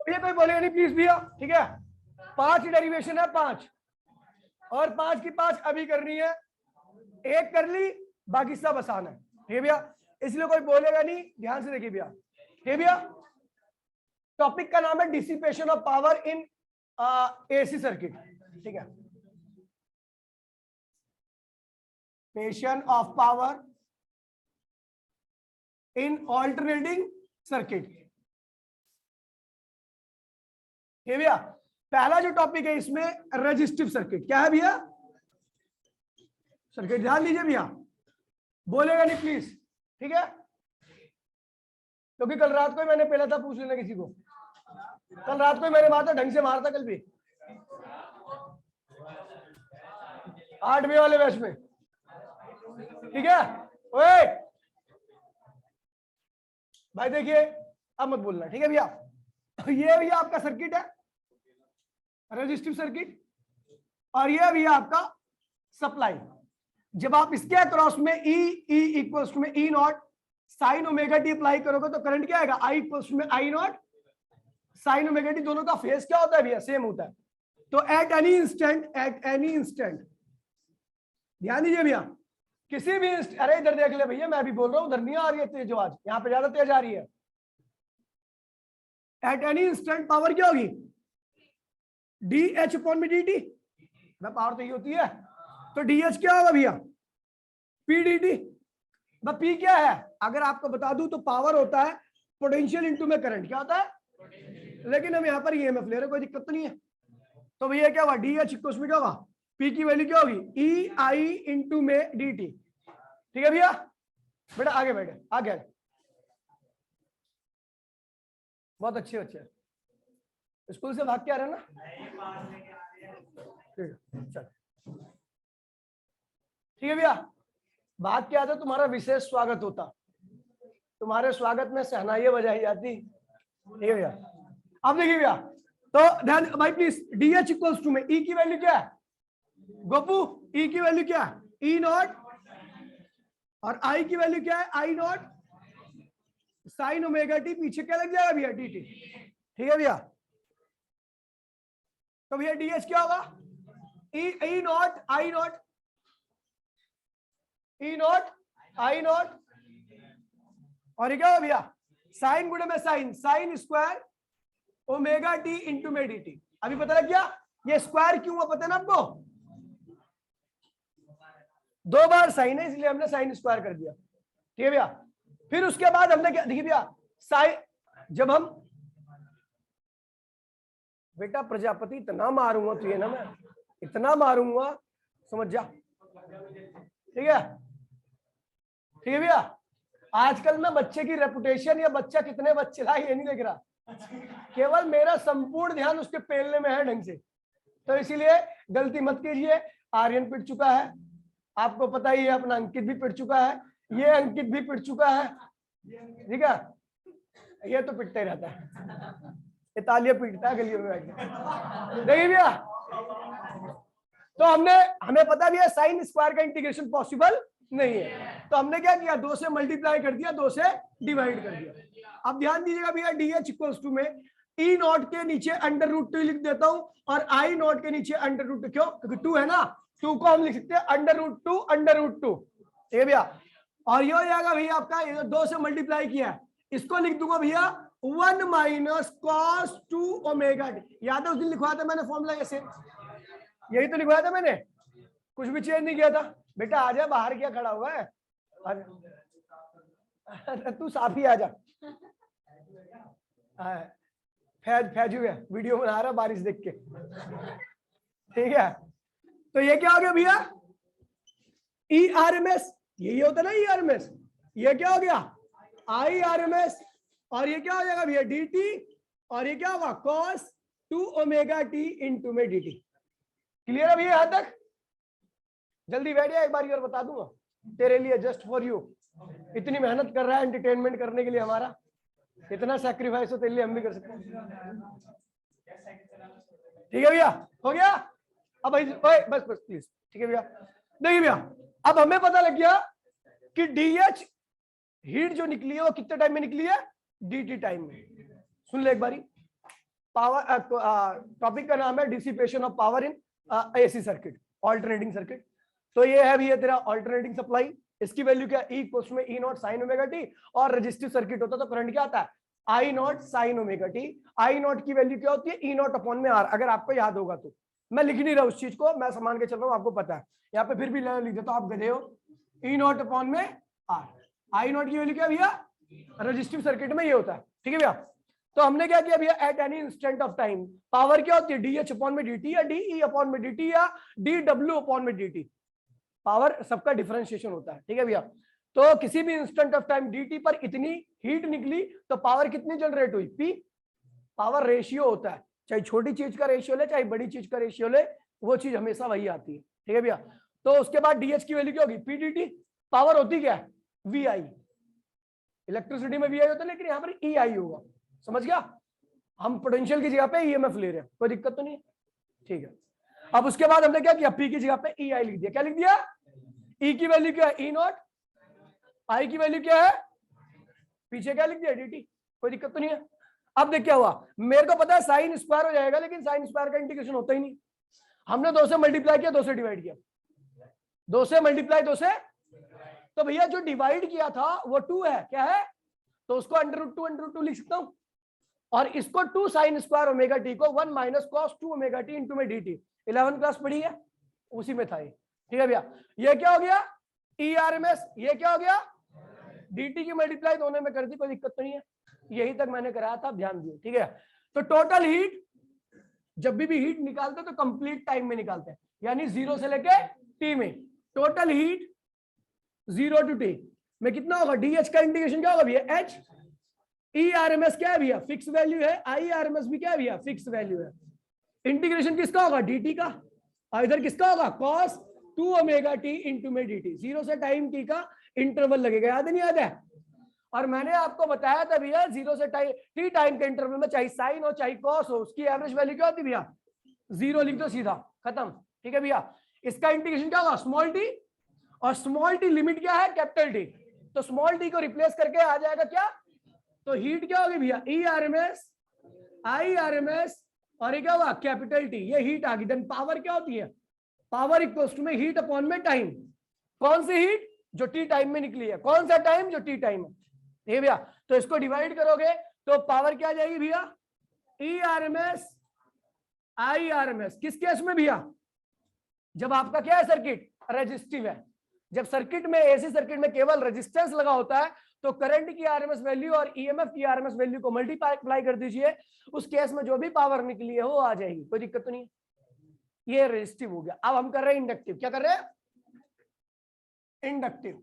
ये कोई बोलेगा नहीं प्लीज भैया, ठीक है। 5 डेरिवेशन है, 5 और 5 की 5 अभी करनी है, एक कर ली बाकी सब आसान है, ठीक है भैया, इसलिए कोई बोलेगा नहीं। ध्यान से देखिए भैया, ठीक है भैया। टॉपिक का नाम है dissipation of power in AC circuit, ठीक है। Dissipation of power in alternating circuit, ये भैया पहला जो टॉपिक है इसमें रेजिस्टिव सर्किट। क्या है भैया? सर्किट। ध्यान दीजिए भैया, बोलेगा नहीं प्लीज, ठीक है, क्योंकि कल रात को ही मैंने पहला था, पूछ लेना किसी को, कल रात को ही मैंने मारा था, ढंग से मारा था कल भी 8 वाले बैच में, ठीक है। ओए भाई देखिए, अब मत बोलना, ठीक है भैया। ये भैया आपका सर्किट है, रेजिस्टिव सर्किट, और ये भैया आपका सप्लाई। जब आप इसके अक्रॉस में ई इक्वल्स टू में E naught sine omega t apply करोगे तो करंट क्या आएगा? आई इक्वल्स टू में I naught sine omega t. दोनों का फेज क्या होता है भैया? सेम होता है। तो एट एनी इंस्टेंट, ध्यान दीजिए भैया, किसी भी अरे इधर देख ले भैया, मैं भी बोल रहा हूं, उधर नहीं आ रही है तेज आवाज, यहां पे ज्यादा तेज आ रही है। एट एनी इंस्टेंट पावर क्या होगी? डी एच अपॉन में डी टी, पावर तो ये होती है। तो डी एच क्या होगा भैया? P D T. पी क्या है अगर आपको बता दूं तो पावर होता है पोटेंशियल इनटू में करंट। क्या होता है? लेकिन हम यहाँ पर ईएमएफ ले रहे, कोई दिक्कत तो नहीं है। तो भैया क्या होगा? डी एच इक्वल्स में क्या होगा? पी की वैल्यू क्या होगी? ई आई इंटू में डी टी, ठीक है भैया। बेटा आगे बैठे, आगे बहुत अच्छे बच्चे, स्कूल से भाग के आ रहे हैं ना? ठीक है भैया, भाग के आते तुम्हारा विशेष स्वागत होता, तुम्हारे स्वागत में शहनाइयां बजाई जाती, ठीक है भैया। अब देखिए भैया, तो ध्यान भाई please, D H equals to में ई की वैल्यू क्या है गोपू? ई की वैल्यू क्या है? ई नॉट, और आई की वैल्यू क्या है? I naught sine omega T, पीछे क्या लग जाएगा भैया? डी टी, ठीक है भैया। तो भैया डी एच क्या होगा? E naught I naught, E naught I naught, और ये क्या होगा भैया? साइन गुणे में sine, sine square omega t into में डी टी। अभी पता लग गया ये स्क्वायर क्यों हुआ? पता है ना आपको? 2 बार साइन है इसलिए हमने साइन स्क्वायर कर दिया, ठीक है भैया। फिर उसके बाद हमने क्या देखिए भैया, साइन, जब हम बेटा प्रजापति इतना मारूंगा तो ये ना, मैं इतना मारूंगा समझ जा, ठीक है, ठीक है भैया। आजकल मैं बच्चे की रेपुटेशन या बच्चा कितने बच्चे लाए ये नहीं देख रहा, केवल मेरा संपूर्ण ध्यान उसके पेलने में है ढंग से। तो इसीलिए गलती मत कीजिए। आर्यन पिट चुका है, आपको पता ही है, अपना अंकित भी पिट चुका है, ये अंकित भी पिट चुका है, ठीक है। ये तो पिटता ही रहता है, ये तालियां पीटता है गलियों में बैठ के, देखिए भैया। तो हमें पता भी है साइन स्क्वायर का इंटीग्रेशन पॉसिबल नहीं है, तो हमने क्या किया? 2 से मल्टीप्लाई कर दिया, 2 से डिवाइड कर दिया। अब ध्यान दीजिएगा भैया, डी एच इक्वल्स टू में ई नॉट के नीचे अंडर रूट 2 लिख देता हूं, और आई नॉट के नीचे अंडर रूट 2, क्यों? क्योंकि 2 है ना, 2 को हम लिख सकते हैं अंडर रूट 2 अंडर रूट 2, ठीक है भैया। और ये हो जाएगा भैया आपका, 2 से मल्टीप्लाई किया है, इसको लिख दूंगा भैया 1 माइनस कॉस 2 ओमेगा टी। याद है उस दिन लिखवाया था मैंने फॉर्मूला ऐसे, यही तो लिखवाया था मैंने, कुछ भी चेंज नहीं किया था। बेटा आ जा, बाहर क्या खड़ा हुआ है? तू साफ ही आ जा। फैजू है, वीडियो बना रहा बारिश देख के, ठीक है। तो ये क्या हो गया भैया? ई आर एम एस, यही होता है ना ई आर एम एस। ये क्या हो गया? आई आर एम एस, और ये क्या हो जाएगा भैया? डी टी, और ये क्या होगा? कॉस 2 ओमेगा टी इंटू में डी टी। क्लियर है भैया यहां तक? जल्दी बैठ जा, एक बार और बता दूंगा तेरे लिए, जस्ट फॉर यू। इतनी मेहनत कर रहा है एंटरटेनमेंट करने के लिए हमारा, इतना सैक्रिफाइस हो तेरे लिए, हम भी कर सकते हैं, ठीक है भैया। हो गया? अब बस बस प्लीज, ठीक है भैया। देखिए भैया, अब हमें पता लग गया कि डीएच हीट जो निकली है वो कितने टाइम में निकली है? dt टाइम में। सुन ले एक बारी, पावर, टॉपिक का नाम है dissipation of power in AC circuit, alternating circuit. तो ये है भैया तेरा ऑल्टरनेटिंग सप्लाई, इसकी वैल्यू क्या, ई इक्वल्स में E naught sine omega t, और रजिस्टिव सर्किट होता तो करंट क्या आता है, I naught sine omega t. I naught की वैल्यू क्या होती है, ई नॉट अपॉन में आर, अगर आपको याद होगा तो। मैं लिख नहीं रहा उस चीज को, मैं मान के चल रहा हूँ आपको पता है, यहाँ पे फिर भी लिख देता हूँ, आप गधे हो। ई नॉट अपॉन में आर, आई नॉट की वैल्यू क्या भैया, रजिस्टिव सर्किट में ये होता है, ठीक है भैया। तो हमने क्या किया भैया, eight any instant of time power क्या होती है, डी एच अपॉन में डी टी, या डी ई अपॉन में डी टी, या डी डब्ल्यू अपॉन में डी टी। पावर सबका डिफरेंशिएशन होता है, ठीक है भैया। तो किसी भी इंस्टेंट ऑफ टाइम dt पर इतनी हीट निकली तो पावर कितनी जनरेट हुई, P। पावर रेशियो होता है, चाहे छोटी चीज का रेशियो ले चाहे बड़ी चीज का रेशियो ले, वो चीज हमेशा वही आती है, ठीक है भैया। तो उसके बाद DH की वैल्यू क्या होगी, P dt। पावर होती क्या है, VI। इलेक्ट्रिसिटी में VI होता है, लेकिन यहाँ पर EI होगा, समझ गया। हम पोटेंशियल की जगह पे EMF ले रहे हैं, कोई दिक्कत तो नहीं है, ठीक है। अब उसके बाद हमने क्या किया, P की जगह पे EI लिख दिया। क्या लिख दिया, E की वैल्यू क्या है, E नॉट, आई की वैल्यू क्या है, पीछे क्या लिख दिया, dt, कोई दिक्कत तो नहीं है। अब देख क्या हुआ, मेरे को पता है साइन स्क्वायर हो जाएगा, लेकिन साइन स्क्वायर का इंटीग्रेशन होता ही नहीं। हमने 2 से मल्टीप्लाई किया, 2 से डिवाइड किया, 2 से मल्टीप्लाई 2 से, तो भैया जो डिवाइड किया था वो 2 है, क्या है, तो उसको √2 लिख सकता हूं, और इसको 2 साइन स्क्वायर ओमेगा टी को 1 minus cos 2 omega t into में dt। 11th क्लास पढ़ी है, उसी में था ये, ठीक है भैया। ये क्या हो गया, ERMS, ये क्या हो गया, dt की मल्टीप्लाई दोनों में कर दी, कोई दिक्कत तो नहीं है, यही तक मैंने कराया था, ध्यान दिए, ठीक है। तो टोटल हीट, जब भी हीट निकालते तो कंप्लीट टाइम में निकालते हैं, यानी 0 से लेके t में। टोटल हीट 0 to t में कितना होगा, DH का इंटीग्रेशन क्या होगा भैया, H। ERMS क्या है भैया, फिक्स वैल्यू है, IRMS भी क्या है भैया, फिक्स वैल्यू है। इंटीग्रेशन किसका होगा, dt का, और इधर किसका होगा, cos 2 ओमेगा टी इंटू में dt। 0 से टाइम t का इंटरवल लगेगा, याद नहीं याद है। और मैंने आपको बताया था भैया 0 से t टाइम के इंटरवल में चाहे साइन हो चाहे कॉस हो, उसकी एवरेज वैल्यू क्या होती है भैया, 0 लिख दो सीधा, खत्म, ठीक है भैया। इसका इंटीग्रेशन क्या होगा, स्मॉल t, और स्मॉल t लिमिट क्या है, कैपिटल T। तो स्मॉल t को रिप्लेस करके आ जाएगा क्या, तो हीट क्या होगी भैया, ERMS IRMS, और ये क्या हुआ, कैपिटल T, ये हीट आ गई। देन पावर क्या होती है, पावर इक्वल्स टू में हीट अपॉन में टाइम। कौन सी हीट, जो टी टाइम में निकली है, कौन सा टाइम, जो टी टाइम है, ये भैया। तो इसको डिवाइड करोगे तो पावर क्या आ जाएगी भैया, ERMS IRMS। किस केस में भैया, जब आपका क्या है, सर्किट रेजिस्टिव है। जब सर्किट में, एसी सर्किट में केवल रेजिस्टेंस लगा होता है, तो करंट की RMS वैल्यू और EMF की RMS वैल्यू को मल्टीप्लाई कर दीजिए, उस केस में जो भी पावर निकली है वो आ जाएगी, कोई दिक्कत तो नहीं है। ये रेजिस्टिव हो गया। अब हम कर रहे हैं इंडक्टिव, क्या कर रहे हैं, इंडक्टिव,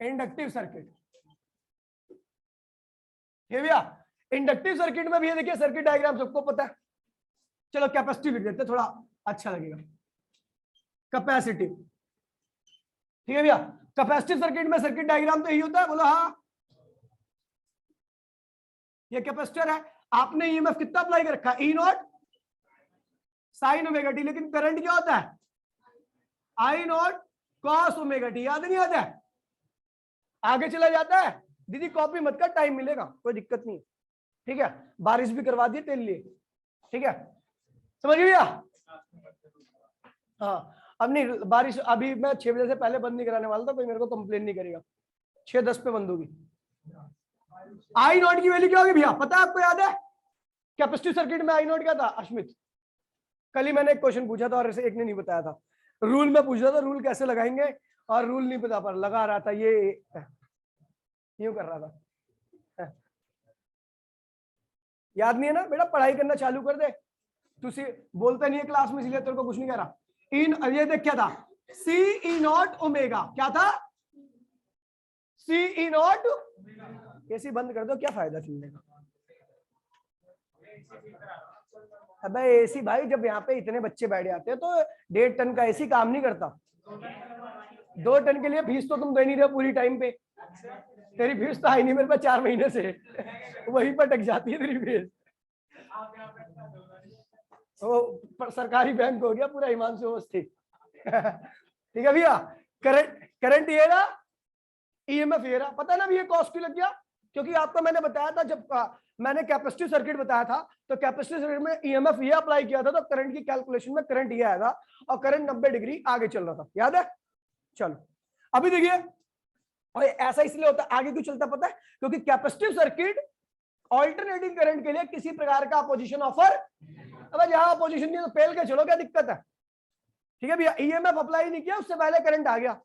इंडक्टिव सर्किट, ये भैया। इंडक्टिव सर्किट में भी देखिए, सर्किट डायग्राम सबको पता है, चलो कैपेसिटिव लिख देते, थोड़ा अच्छा लगेगा, कैपेसिटिव, ठीक है भैया। कैपेसिटिव सर्किट में सर्किट डायग्राम तो यही होता है, बोलो हाँ। ये कैपेसिटर है, आपने EMF कितना अप्लाई कर रखा है, E not sine omega T, लेकिन करंट क्या होता है, I not cos omega T, याद नहीं आता है, आगे चला जाता है। दीदी कॉपी मत कर, टाइम मिलेगा, कोई दिक्कत नहीं, ठीक है। बारिश भी करवा दिए तेरे लिए, ठीक है, समझ भैया। हाँ, अब नहीं बारिश, अभी मैं 6 बजे से पहले बंद नहीं कराने वाला था, कोई मेरे को कंप्लेन नहीं करेगा, 6:10 पे बंद होगी। आई नॉट की वैल्यू क्या होगी भैया, पता है आपको, याद है कैपेसिटिव सर्किट में आई नॉट क्या था, अश्मित, कल ही मैंने एक क्वेश्चन पूछा था और एक ने नहीं बताया था, रूल में पूछ रहा था, रूल कैसे लगाएंगे, और रूल नहीं पता, पर लगा रहा था, ये यूं कर रहा था, याद नहीं है ना बेटा, पढ़ाई करना चालू कर दे, तू बोलता नहीं है क्लास में, इसलिए तेरे को कुछ नहीं कह रहा। इन ये देख क्या था, सी ई नॉट ओमेगा, क्या था, सी ई नॉट, एसी बंद कर दो, क्या फायदा चलने का। अबे एसी भाई, जब यहाँ पे इतने बच्चे बैठ जाते हैं तो 1.5 टन का एसी काम नहीं करता। 2 टन के लिए फीस तो तुम दे नहीं रहे पूरी टाइम पे, तेरी फीस तो आई नहीं मेरे पास 4 महीने से, वहीं पर अटक जाती है तेरी फीस। तो सरकारी बैंक हो गया पूरा हिमांशु अवस्थी। ठीक है भैया, करंट ये रहा, EMF ये रहा, पता ना भैया कॉस क्यों लग गया, क्योंकि आपको मैंने बताया था, जब मैंने कैपेसिटिव सर्किट बताया था, तो कैपेसिटिव सर्किट में ईएमएफ ये अप्लाई किया था, तो करंट की कैलकुलेशन में करंट ये आया था और करंट 90 डिग्री आगे चल रहा था, याद है? चलो अभी देखिए, और ऐसा इसलिए होता है, आगे क्यों चलता पता है? क्योंकि कैपेसिटिव सर्किट ऑल्टरनेटिंग करंट के लिए किसी प्रकार का अपोजिशन ऑफर, अब जहां अपोजिशन नहीं तो पेल के चलो, क्या दिक्कत है? ठीक है भैया, ईएमएफ अप्लाई नहीं किया, उससे पहले करंट आ गया,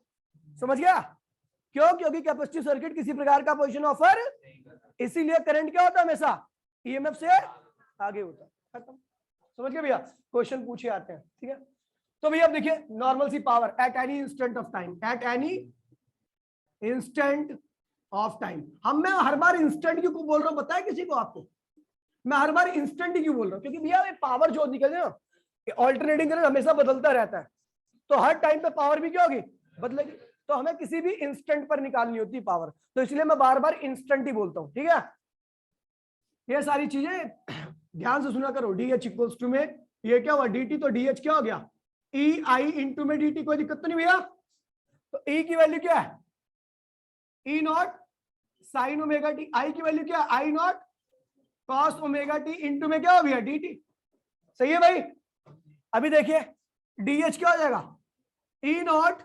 समझ गया? क्यों? क्योंकि कैपेसिटिव सर्किट किसी प्रकार का पोजीशन ऑफर, इसीलिए करंट क्या होता है हमेशा ईएमएफ से आगे होता है। खत्म, समझ गए भैया? क्वेश्चन पूछे आते हैं, ठीक है? तो भैया अब देखिए, नॉर्मल सी power at any instant of time, at any instant of time. मैं हर बार इंस्टेंट क्यों बोल रहा हूं पता है किसी को? आपको मैं हर बार इंस्टेंट ही क्यों बोल रहा हूं? क्योंकि भैया पावर जो निकले ना, ऑल्टरनेटिंग करंट हमेशा बदलता रहता है, तो हर टाइम पे पावर भी क्या होगी? बदलेगी। तो हमें किसी भी इंस्टेंट पर निकालनी होती है पावर, तो इसलिए मैं बार बार इंस्टेंट ही बोलता हूं, ठीक है? ये सारी चीजें ध्यान से सुना करो। डी एच इक्वल्स टू में ये क्या हुआ? डी टी, तो डी एच क्या हो गया? ई आई इंटू में डी टी, कोई दिक्कत तो नहीं भैया? तो ई की वैल्यू क्या है? E naught sine omega t. I की वैल्यू क्या है? I naught cos omega t into में क्या हो गया? D t. सही है भाई? अभी देखिए डी एच क्या हो जाएगा? E naught,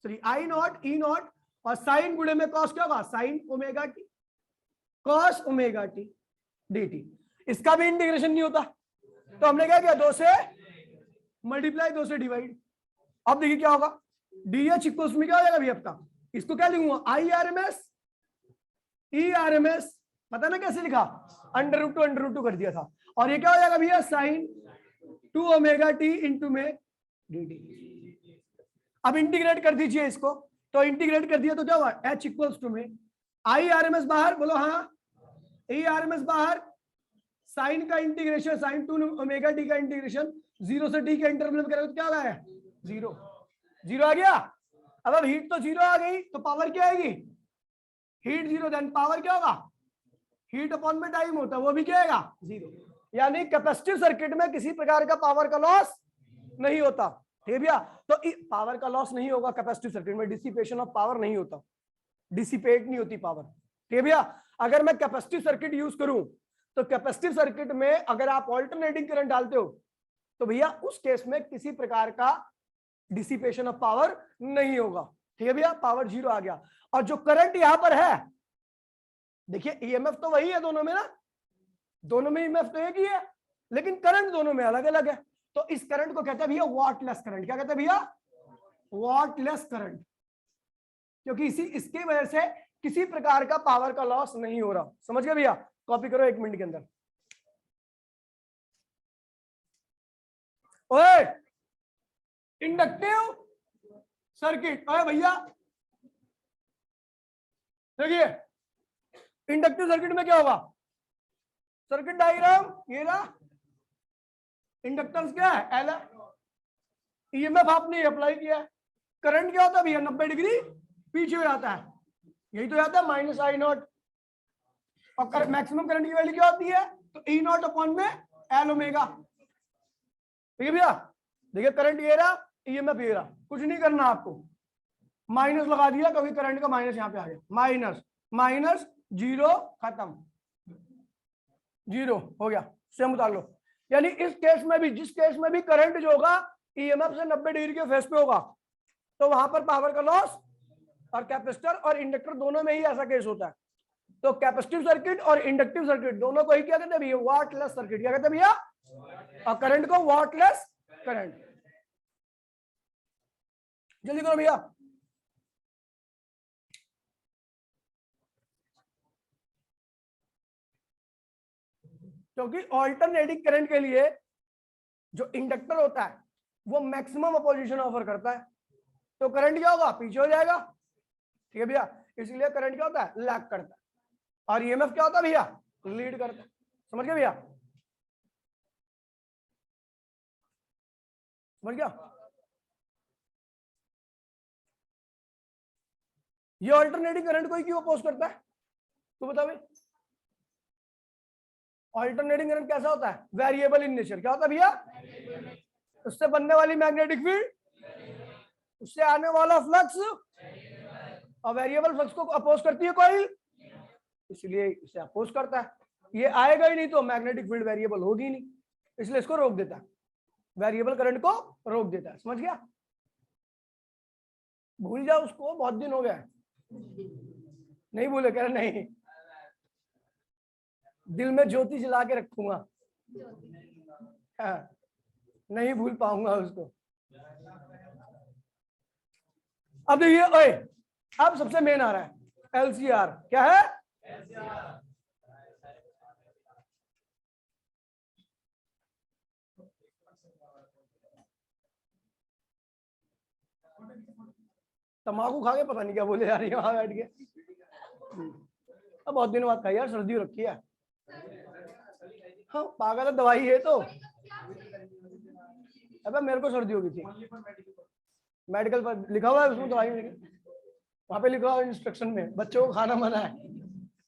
sorry I naught, E naught और साइन गुणे में कॉस क्या होगा? Sine omega T, cos omega t d t. इसका भी इंटीग्रेशन नहीं होता, तो हमने क्या किया? 2 से मल्टीप्लाई, 2 से डिवाइड। अब देखिए क्या होगा? डी एच इक्वल्स में क्या हो जाएगा भैया आपका? इसको क्या लिखूंगा? I R M S E R M S, पता ना कैसे लिखा? अंडर रूट टू कर दिया था। और ये क्या हो जाएगा भैया? साइन 2 ओमेगा टी इंटू में डी टी। अब इंटीग्रेट कर दीजिए इसको, तो इंटीग्रेट कर दिया तो क्या हुआ? एच इक्वल्स टू में आई आर एम एस बाहर, बोलो हाँ, ई आर एम एस बाहर, साइन का इंटीग्रेशन, साइन 2 ओमेगा टी का इंटीग्रेशन 0 से टी के इंटरवल में करेंगे तो क्या आ है? 0। 0 आ गया। अब हीट तो 0 आ गई, तो पावर क्या आएगी? हीट 0, देन पावर क्या होगा? हीट अपॉन में टाइम होता है, वो भी क्या आएगा? 0। यानी कैपेसिटिव सर्किट में किसी प्रकार का पावर का लॉस नहीं होता, ठीक है भैया? तो पावर का लॉस नहीं होगा कैपेसिटिव सर्किट में, डिसिपेशन ऑफ पावर नहीं होता, डिसिपेट नहीं होती पावर, ठीक है भैया? अगर मैं कैपेसिटिव सर्किट यूज करूं, तो कैपेसिटिव सर्किट में अगर आप ऑल्टरनेटिंग करंट डालते हो, तो भैया उस केस में किसी प्रकार का डिसिपेशन ऑफ पावर नहीं होगा, ठीक है भैया? पावर 0 आ गया। और जो करंट यहां पर है, देखिए ईएमएफ तो वही है दोनों में ना, दोनों में ईएमएफ तो एक ही है, लेकिन करंट दोनों में अलग अलग है। तो इस करंट को कहते हैं भैया वॉटलेस करंट। क्या कहते हैं भैया? Wattless current. क्योंकि इसकी वजह से किसी प्रकार का पावर का लॉस नहीं हो रहा, समझ गए भैया? कॉपी करो 1 मिनट के अंदर। ओए इंडक्टिव सर्किट, ओए भैया देखिए इंडक्टिव सर्किट में क्या होगा? सर्किट डायग्राम ये ना, इंडक्टेंस क्या है? एल है। ईएमएफ आपने अप्लाई किया है। करंट क्या होता है भैया? 90 डिग्री पीछे हो जाता है, यही तो जाता है माइनस आई नॉट। और मैक्सिमम करंट की वैल्यू क्या होती है? तो ई नॉट अपॉन में एल ओमेगा, ठीक है भैया? देखिए करंट ये रहा, ईएमएफ ये रहा, कुछ नहीं करना आपको, माइनस लगा दिया, कभी करंट का माइनस यहाँ पे आ गया, माइनस माइनस 0, खत्म, 0 हो गया, सेम उतार लो। यानी इस केस में भी, जिस केस में भी करंट जो होगा ईएमएफ से 90 डिग्री के फेस पे होगा, तो वहां पर पावर का लॉस, और कैपेसिटर और इंडक्टर दोनों में ही ऐसा केस होता है। तो कैपेसिटिव सर्किट और इंडक्टिव सर्किट दोनों को ही क्या कहते हैं भैया? Wattless circuit. क्या कहते हैं भैया? और करंट को वॉटलेस करंट। जल्दी करो भैया। क्योंकि ऑल्टरनेटिंग करंट के लिए जो इंडक्टर होता है वो मैक्सिमम अपोजिशन ऑफर करता है, तो करंट क्या होगा? पीछे हो जाएगा, ठीक है भैया? इसलिए करंट क्या होता है? लैग करता है। और ईएमएफ क्या होता है भैया? लीड करता है। समझ गया भैया? समझ गया? ये ऑल्टरनेटिंग करंट को क्यों अपोज करता है? तो बता भाई, ऑल्टरनेटिंग करंट कैसा होता है? Variable in nature. क्या होता है भैया? उससे बनने वाली मैग्नेटिक फील्ड, उससे आने वाला फ्लक्स, और वेरिएबल फ्लक्स को अपोज करती है कॉइल, इसलिए इसे अपोज करता है। ये आएगा ही नहीं तो मैग्नेटिक फील्ड वेरिएबल होगी नहीं, इसलिए इसको रोक देता है, वेरिएबल करंट को रोक देता है। समझ गया? भूल जाओ उसको, बहुत दिन हो गया। नहीं भूले? कह रहे नहीं, दिल में ज्योति जला के रखूंगा। हाँ, नहीं भूल पाऊंगा उसको। अब देखिए, ओए अब सबसे मेन आ रहा है एलसीआर। क्या है? तम्बाकू खा के पता नहीं क्या बोले जा रही है वहां बैठ के। अब बहुत दिनों बाद खाई यार, सर्दी हो रखी है। हाँ पागल है, दवाई है तो। अबे मेरे को सर्दी हो गई थी, मेडिकल पर लिखा हुआ है, उसमें दवाई नहीं, वहां पे लिखा हुआ है इंस्ट्रक्शन में, बच्चों को खाना मना है,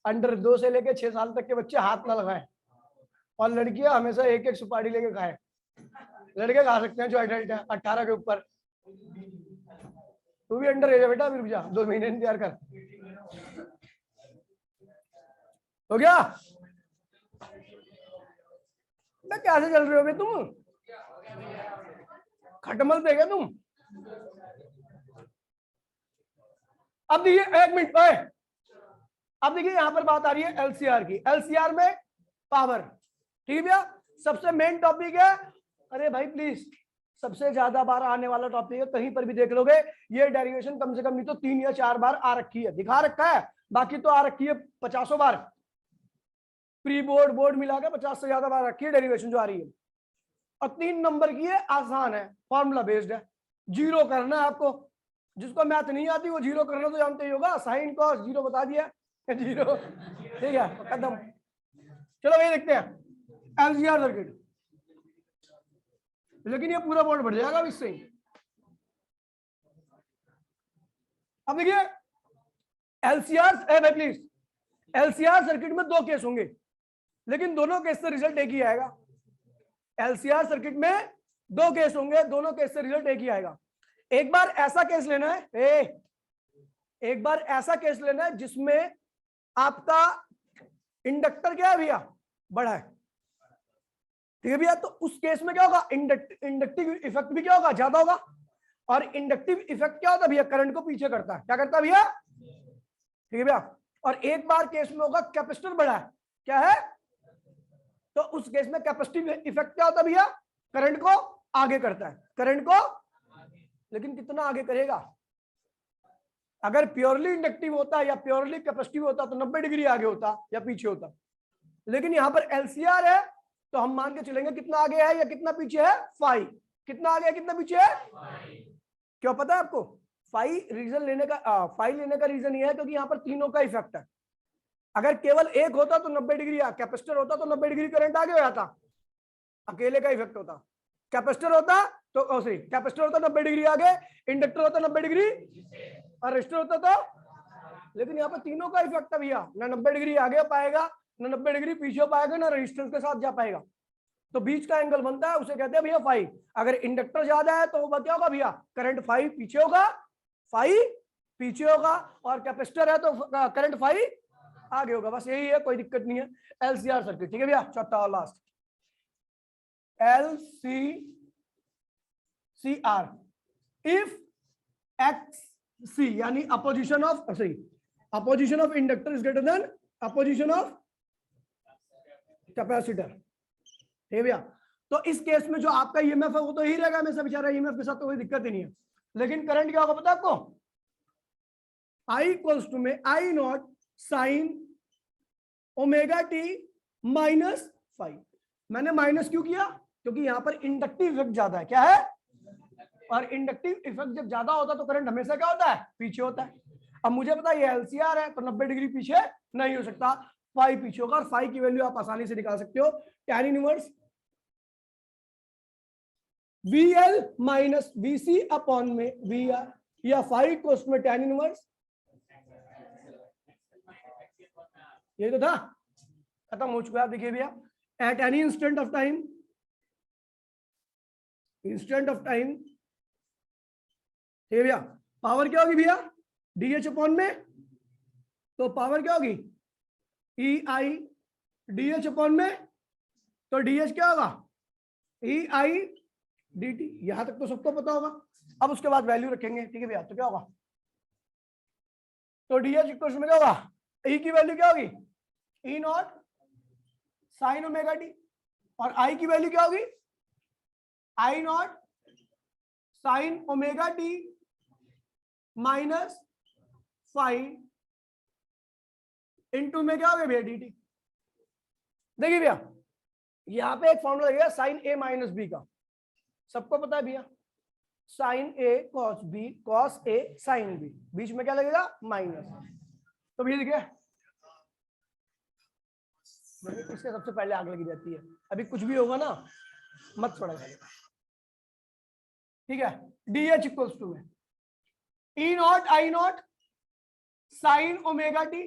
अंडर 2 से लेके 6 साल तक के बच्चे हाथ ना लगाएं, और लड़कियां हमेशा एक एक सुपारी लेके खाएं। लड़के खा सकते हैं जो एडल्ट है 18 के ऊपर। तू भी अंडर एज है बेटा, रुक जा 2 महीने इंतजार कर। हो गया? कैसे चल रहे हो बे तुम? खटमल देगा तुम? अब देखिए, 1 मिनट। अब देखिए यहां पर बात आ रही है एलसीआर की। एलसीआर में पावर, ठीक है भैया, सबसे मेन टॉपिक है। अरे भाई प्लीज, सबसे ज्यादा बार आने वाला टॉपिक है, कहीं पर भी देख लोगे ये डेरिवेशन कम से कम नहीं तो 3 या 4 बार आ रखी है, दिखा रखा है, बाकी तो आ रखी है 50 बार। प्री बोर्ड बोर्ड मिला के 50 से ज्यादा बार रखी है डेरिवेशन जो आ रही है। और 3 नंबर की है, आसान है, फॉर्मूला बेस्ड है, जीरो करना है आपको। जिसको मैथ नहीं आती वो जीरो करना तो जानते ही होगा, साइन कॉस जीरो बता दिया, जीरो, ठीक है खत्म। चलो ये देखते हैं एलसीआर सर्किट, लेकिन ये पूरा बोर्ड बढ़ जाएगा इससे। अब देखिए एलसीआर, भाई प्लीज, एलसीआर सर्किट में 2 केस होंगे, लेकिन दोनों केस से रिजल्ट एक ही आएगा। एलसीआर सर्किट में 2 केस होंगे, दोनों केस से रिजल्ट एक ही आएगा। एक बार ऐसा केस लेना है, एक बार ऐसा केस लेना है जिसमें आपका इंडक्टर क्या है भैया, बड़ा है, ठीक है भैया। तो उस केस में क्या होगा, इंडक्टिव इफेक्ट भी क्या होगा, ज्यादा होगा। और इंडक्टिव इफेक्ट क्या होता है भैया, करंट को पीछे करता है। क्या करता है भैया? ठीक है भैया। और एक बार केस में होगा कैपेसिटर बड़ा है, क्या है, तो उस केस में कैपेसिटिव इफेक्ट क्या होता है भैया, करंट को आगे करता है, करंट को, लेकिन कितना आगे करेगा। अगर प्योरली इंडक्टिव होता है या प्योरली कैपेसिटिव होता तो 90 डिग्री आगे होता या पीछे होता, लेकिन यहां पर एलसीआर है तो हम मान के चलेंगे कितना आगे है या कितना पीछे है, 5। कितना आगे है कितना पीछे है, 5। क्यों पता है आपको? 5 रीजन लेने का, 5 लेने का रीजन ये है क्योंकि यहाँ पर तीनों का इफेक्ट है। अगर केवल एक होता तो 90 डिग्री, कैपेसिटर होता तो 90 डिग्री करंट आगे हो जाता, अकेले का इफेक्ट होता। कैपेसिटर होता तो सॉरी, कैपेसिटर होता 90 डिग्री आगे, इंडक्टर होता 90 डिग्री, और रेजिस्टर होता तो, लेकिन यहाँ पर तीनों का इफेक्ट है भैया, ना 90 डिग्री आगे पाएगा, ना 90 डिग्री पीछे पाएगा, ना रेजिस्टेंस के साथ जा पाएगा। तो बीच का एंगल बनता है, उसे कहते हैं भैया 5। अगर इंडक्टर ज्यादा है तो क्या होगा भैया, करंट 5 पीछे होगा, 5 पीछे होगा, और कैपेसिटर है तो करंट 5 आगे होगा। बस यही है, कोई दिक्कत नहीं है। एलसीआर सर्किट, ठीक है भैया। चौथा और लास्ट, LCCR, इफ XC यानी opposition of, sorry, opposition of inductor is greater than opposition of capacitor, ठीक है भैया। तो इस केस में जो आपका ईएमएफ है वो तो ही रहेगा हमेशा, बेचारा ईएमएफ के साथ तो कोई दिक्कत ही नहीं है, लेकिन करंट क्या होगा पता है आपको, I इक्वल्स टू में I not sine omega t minus 5। मैंने माइनस क्यों किया, क्योंकि यहां पर इंडक्टिव इफेक्ट ज्यादा है, क्या है, और इंडक्टिव इफेक्ट जब ज्यादा होता है तो करंट हमेशा क्या होता है, पीछे होता है। अब मुझे पता है ये एलसीआर है तो 90 डिग्री पीछे नहीं हो सकता, 5 पीछे होगा, और 5 की वैल्यू आप आसानी से निकाल सकते हो, tan inverse VL minus VC upon में VR, या 5 कोस में tan इनवर्स, ये तो था, खत्म हो चुका है। देखिए भैया, eight any instant of time, instant of time, ठीक है भैया, पावर क्या होगी भैया, DH अपॉन में, तो पावर क्या होगी, ई आई डी एच अपॉन में, तो डी एच क्या होगा, ई आई डी टी। यहां तक तो सबको पता होगा। अब उसके बाद वैल्यू रखेंगे, ठीक है भैया। तो क्या होगा, तो डी एच इक्वल में क्या होगा, ई की वैल्यू क्या होगी, E naught sine omega t, और आई की वैल्यू क्या होगी, I naught sine omega t minus five into में क्या हो गया भैया, डी टी। देखिए भैया, यहां पे एक फॉर्मूला लगेगा साइन ए माइनस बी का, सबको पता है भैया, sign A cos B, cos A sine B, बीच में क्या लगेगा, माइनस। तो भैया देखिए, इसके सबसे पहले आग लगी जाती है, अभी कुछ भी होगा ना मत छोड़ा जाएगा, ठीक है। डी एच इक्वल्स टू में E naught I naught sine omega t,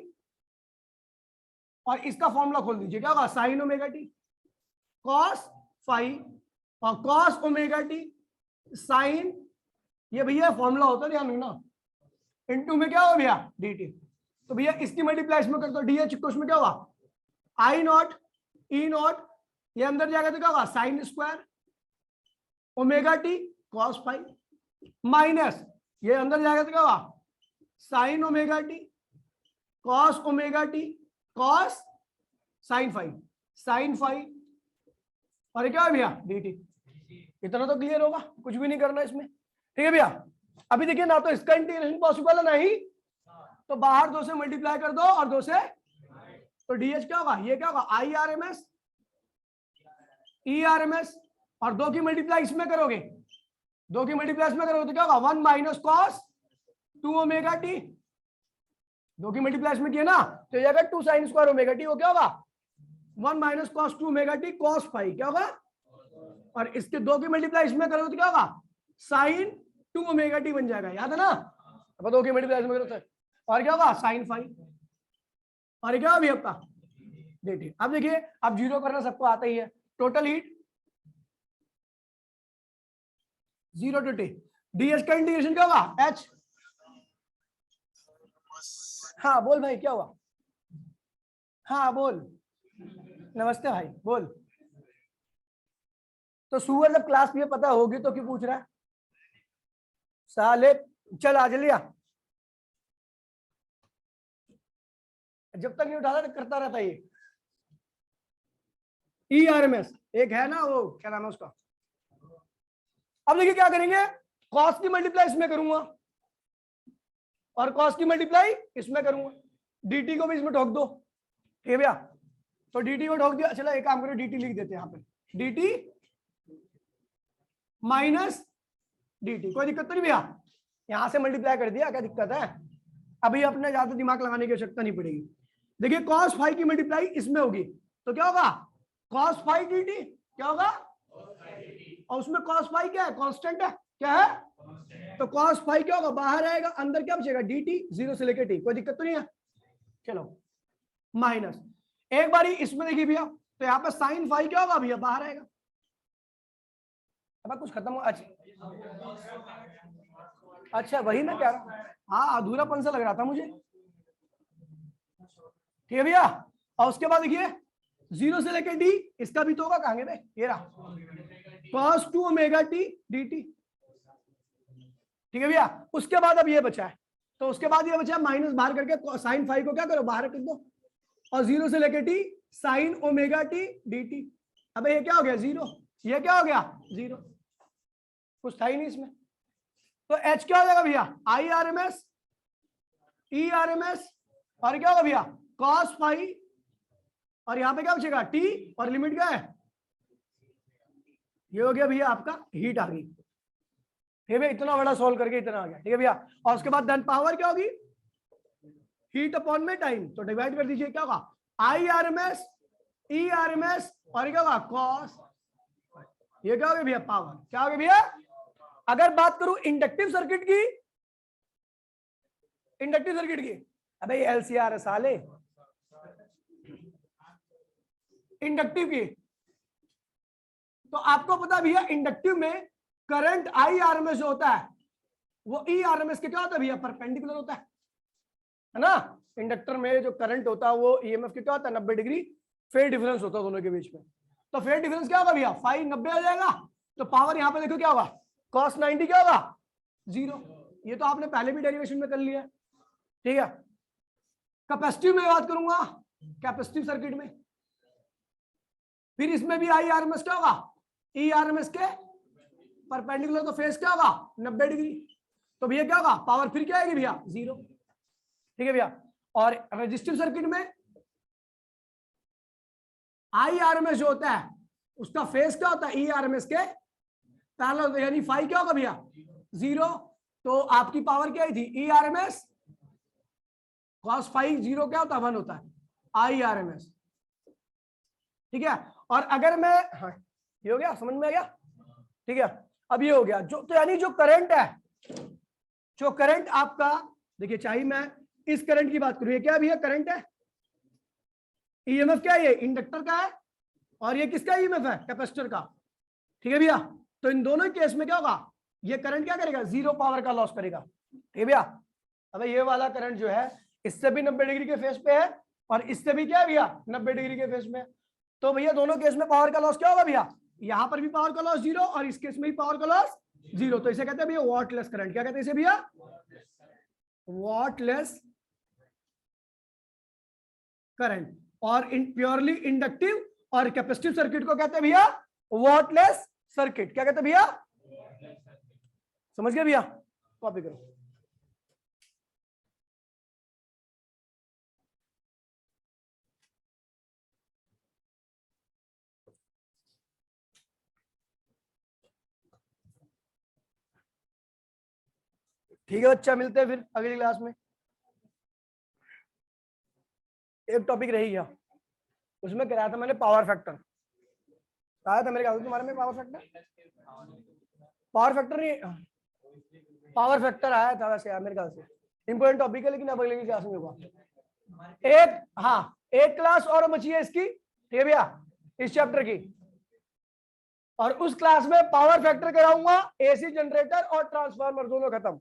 और इसका फॉर्मूला खोल दीजिए, क्या होगा, sine omega T cos five, और कॉस ओमेगा टी साइन, ये भैया फॉर्मूला होता है, ध्यान रखना, इनटू में क्या होगा भैया, डी टी। तो भैया इसकी मल्टीप्लाई में कर दो, डी एच इक्वल्स में क्या होगा, आई नॉट ई नॉट, ये अंदर जाएगा तो क्या होगा, sine square omega T cos five, minus ये अंदर जाएगा तो क्या होगा, sine omega T cos omega T cos sine five, sine five, और क्या है भैया, डी टी। इतना तो क्लियर होगा, कुछ भी नहीं करना इसमें, ठीक है भैया। अभी देखिए ना, तो इसका इंटीग्रेशन पॉसिबल है नहीं, तो बाहर 2 से मल्टीप्लाई कर दो और 2 से, तो डीएच क्या होगा, ये क्या होगा, I R M S E R M S, और 2 की मल्टीप्लाई इसमें करोगे, 2 की मल्टीप्लाई इसमें करोगे तो क्या होगा, 1 माइनस कॉस 2 ओमेगा टी, 2 की मल्टीप्लाई में किया ना, तो ये अगर 2 साइन स्क्वायर ओमेगा टी, वो क्या होगा, 1 minus cos 2 omega T cos five, क्या होगा, और इसके 2 की मल्टीप्लाई इसमें करोगे तो क्या होगा, साइन 2 ओमेगा टी बन जाएगा, याद है ना, अब 2 की मल्टीप्लाई में करो, और क्या होगा, साइन फाइव, और क्या होगा आपका, देखिए। अब देखिए, अब जीरो करना सबको आता ही है, total heat 0 to T, DS का इंटीग्रेशन क्या होगा, एच। हाँ बोल भाई, क्या हुआ, हाँ बोल, नमस्ते भाई बोल। तो सुअर जब क्लास में पता होगी तो क्यों पूछ रहा है साले, चल आ जल्दी आ, जब तक नहीं उठाता तो करता रहता ये। ई आर एम एस एक है ना, वो क्या नाम है उसका। अब देखिए क्या करेंगे, कॉस की मल्टीप्लाई इसमें करूंगा और कॉस की मल्टीप्लाई इसमें करूंगा, dt को भी इसमें ठोक दो, ठीक है भैया। तो dt को ठोक दिया, चलो एक काम करो, dt लिख देते हैं यहाँ पे, dt माइनस dt, कोई दिक्कत तो नहीं भैया, यहां से मल्टीप्लाई कर दिया, क्या दिक्कत है, अभी अपने ज्यादा दिमाग लगाने की आवश्यकता नहीं पड़ेगी। देखिए cos फाइव की मल्टीप्लाई इसमें होगी तो क्या होगा, cos फाइव dt, क्या होगा, और उसमें cos फाइव क्या है, कांस्टेंट है, क्या है, तो cos फाइव क्या होगा, बाहर आएगा, अंदर क्या बचेगा, dt 0 से लेकर t, कोई दिक्कत तो नहीं है। चलो माइनस, एक बारी इसमें देखिए भैया, तो यहाँ पे साइन फाइव क्या होगा भैया, बाहर आएगा, अब कुछ खत्म हो, अच्छा वही मैं कह रहा हूँ, हाँ अधूरापन सा लग रहा था मुझे, ठीक है भैया। और उसके बाद देखिए 0 से लेकर d, इसका भी तो होगा, कहांगे भाई, ये रहा cos 2 ओमेगा t dt, ठीक है भैया। उसके बाद अब ये बचा है, तो उसके बाद ये बचा माइनस, बाहर करके साइन फाइव को क्या करो, बाहर कर दो, और 0 से लेकर t sine omega t dt, अब ये क्या हो गया, 0, ये क्या हो गया, 0, कुछ था ही नहीं इसमें। तो h क्या हो जाएगा भैया, I R M S E R M S, और क्या होगा भैया, cos फाइव, और यहां पे क्या बचेगा, t, और लिमिट क्या है, ये हो गया भैया आपका हीट आ गई, ठीक है भैया, इतना बड़ा सॉल्व करके इतना आ गया, ठीक है भैया। और उसके बाद धन पावर क्या होगी, हीट अपॉन में टाइम, तो डिवाइड कर दीजिए, क्या होगा, I R M S E R M S, और क्या होगा, कॉस, ये क्या हो गया भैया, पावर, क्या हो गया भैया। अगर बात करूं इंडक्टिव सर्किट की, इंडक्टिव सर्किट की, अबे एलसीआर है साले, इंडक्टिव की, तो आपको पता भैया इंडक्टिव में करंट आई आरएमएस जो होता है वो ई आरएमएस के क्या होता है भैया, परपेंडिकुलर होता है ना, इंडक्टर में जो करंट होता है वो ईएमएफ के क्या होता है 90 डिग्री फेज डिफरेंस होता है दोनों के बीच में। तो फेज डिफरेंस क्या होगा भैया, फाई 90 आ जाएगा। तो पावर यहाँ पे देखो क्या होगा, cos 90 क्या होगा 0। ये तो आपने पहले भी डेरिवेशन में कर लिया है, ठीक है। कैपेसिटिव में बात करूंगा, कैपेसिटिव सर्किट में फिर इसमें भी आई आर एम एस क्या होगा, ई आर एम एस के परपेंडिकुलर, तो फेज क्या होगा 90 डिग्री। तो भैया क्या होगा, पावर फिर क्या आएगी भैया 0, ठीक है भैया। और रेजिस्टिव सर्किट में आई आर एम एस जो होता है उसका फेज क्या होता है ई आर एम एस के पैरेलल, यानी फाई क्या होगा भैया 0। तो आपकी पावर क्या आई थी E R M S cos phi 0 क्या होता है 1 होता है आई आर एम एस, ठीक है। और अगर मैं, हाँ ये हो गया, समझ में आ गया, ठीक है। अब ये हो गया जो, तो यानी जो करंट है, जो करंट आपका, देखिए चाहे मैं इस करंट की बात करूं, ये क्या भैया करंट है, ईएमएफ क्या है, ये इंडक्टर का है, और ये किसका ईएमएफ है कैपेसिटर का, ठीक है भैया। तो इन दोनों केस में क्या होगा, ये करंट क्या करेगा 0 पावर का लॉस करेगा, ठीक है भैया। अब ये वाला करंट जो है इससे भी 90 डिग्री के फेस पे है और इससे भी क्या है भैया 90 डिग्री के फेस में। तो भैया दोनों केस में पावर का लॉस क्या होगा भैया, यहां पर भी पावर का लॉस 0 और इस केस में भी पावर का लॉस 0। तो इसे कहते हैं भैया वॉटलेस करंट। क्या कहते हैं इसे भैया, वॉटलेस करंट। और प्योरली इंडक्टिव और कैपेसिटिव सर्किट को कहते हैं भैया वॉटलेस सर्किट। क्या कहते हैं भैया, समझ गए भैया, कॉपी करो। ठीक है बच्चा, मिलते हैं फिर अगली क्लास में। एक टॉपिक रही गया, उसमें कराया था मैंने पावर फैक्टर, आया था मेरे ख्याल से तुम्हारे में पावर फैक्टर, पावर फैक्टर नहीं, पावर फैक्टर आया था वैसे यार मेरे ख्याल से, इंपॉर्टेंट टॉपिक है, लेकिन अब अगली क्लास में होगा। एक, हाँ एक क्लास और बची है इसकी, ठीक है भैया, इस चैप्टर की। और उस क्लास में पावर फैक्टर कराऊंगा, एसी जनरेटर और ट्रांसफार्मर दोनों खत्म।